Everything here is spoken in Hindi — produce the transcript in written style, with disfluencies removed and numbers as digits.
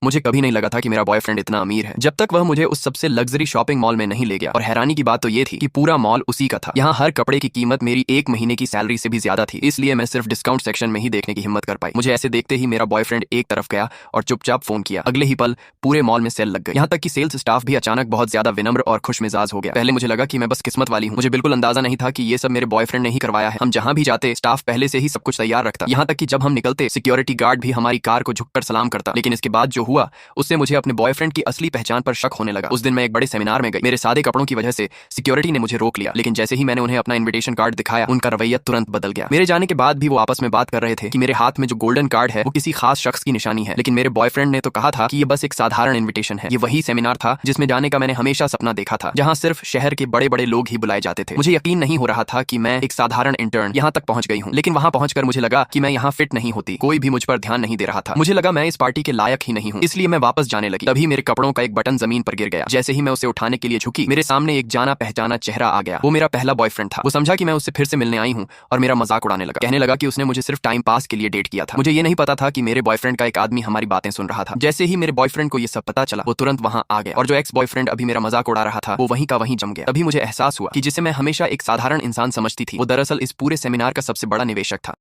मुझे कभी नहीं लगा था कि मेरा बॉयफ्रेंड इतना अमीर है, जब तक वह मुझे उस सबसे लग्जरी शॉपिंग मॉल में नहीं ले गया। और हैरानी की बात तो ये थी कि पूरा मॉल उसी का था। यहाँ हर कपड़े की कीमत मेरी 1 महीने की सैलरी से भी ज्यादा थी, इसलिए मैं सिर्फ डिस्काउंट सेक्शन में ही देखने की हिम्मत कर पाई। मुझे ऐसे देखते ही मेरा बॉयफ्रेंड एक तरफ गया और चुपचाप फोन किया। अगले ही पल पूरे मॉल में सेल लग गई। यहाँ तक कि सेल्स स्टाफ भी अचानक बहुत ज्यादा विनम्र और खुश मिजाज हो गया। पहले मुझे लगा कि मैं बस किस्मत वाली हूँ। मुझे बिल्कुल अंदाजा नहीं था कि ये सब मेरे बॉयफ्रेंड ने ही करवाया है। हम जहाँ भी जाते स्टाफ पहले से ही सब कुछ तैयार रखता। यहाँ तक कि जब हम निकलते सिक्योरिटी गार्ड भी हमारी कार को झुककर सलाम करता। लेकिन इसके बाद जो हुआ उससे मुझे अपने बॉयफ्रेंड की असली पहचान पर शक होने लगा। उस दिन मैं एक बड़े सेमिनार में गई। मेरे सादे कपड़ों की वजह से सिक्योरिटी ने मुझे रोक लिया, लेकिन जैसे ही मैंने उन्हें अपना इन्विटेशन कार्ड दिखाया उनका रवैया तुरंत बदल गया। मेरे जाने के बाद भी वो आपस में बात कर रहे थे कि मेरे हाथ में जो गोल्डन कार्ड है वो किसी खास शख्स की निशानी है। लेकिन मेरे बॉयफ्रेंड ने तो कहा था कि ये बस एक साधारण इन्विटेशन है। ये वही सेमिनार था जिसमें जाने का मैंने हमेशा सपना देखा था, जहाँ सिर्फ शहर के बड़े बड़े लोग ही बुलाए जाते थे। मुझे यकीन नहीं हो रहा था कि मैं एक साधारण इंटर्न यहाँ तक पहुंच गई हूँ। लेकिन वहां पहुंचकर मुझे लगा कि मैं यहाँ फिट नहीं होती। कोई भी मुझ पर ध्यान नहीं दे रहा था। मुझे लगा मैं इस पार्टी के लायक ही नहीं हूँ, इसलिए मैं वापस जाने लगी। तभी मेरे कपड़ों का एक बटन जमीन पर गिर गया। जैसे ही मैं उसे उठाने के लिए झुकी, मेरे सामने एक जाना पहचाना चेहरा आ गया। वो मेरा पहला बॉयफ्रेंड था। वो समझा कि मैं उससे फिर से मिलने आई हूँ और मेरा मजाक उड़ाने लगा। कहने लगा कि उसने मुझे सिर्फ टाइम पास के लिए डेट किया था। मुझे ये नहीं पता था कि मेरे बॉयफ्रेंड का एक आदमी हमारी बातें सुन रहा था। जैसे ही मेरे बॉयफ्रेंड को ये सब पता चला, वो तुरंत वहां आ गया और जो एक्स बॉयफ्रेंड अभी मेरा मजाक उड़ा रहा था वो वहीं का वहीं जम गया। तभी मुझे एहसास हुआ कि जिसे मैं हमेशा एक साधारण इंसान समझती थी वो दरअसल इस पूरे सेमिनार का सबसे बड़ा निवेशक था।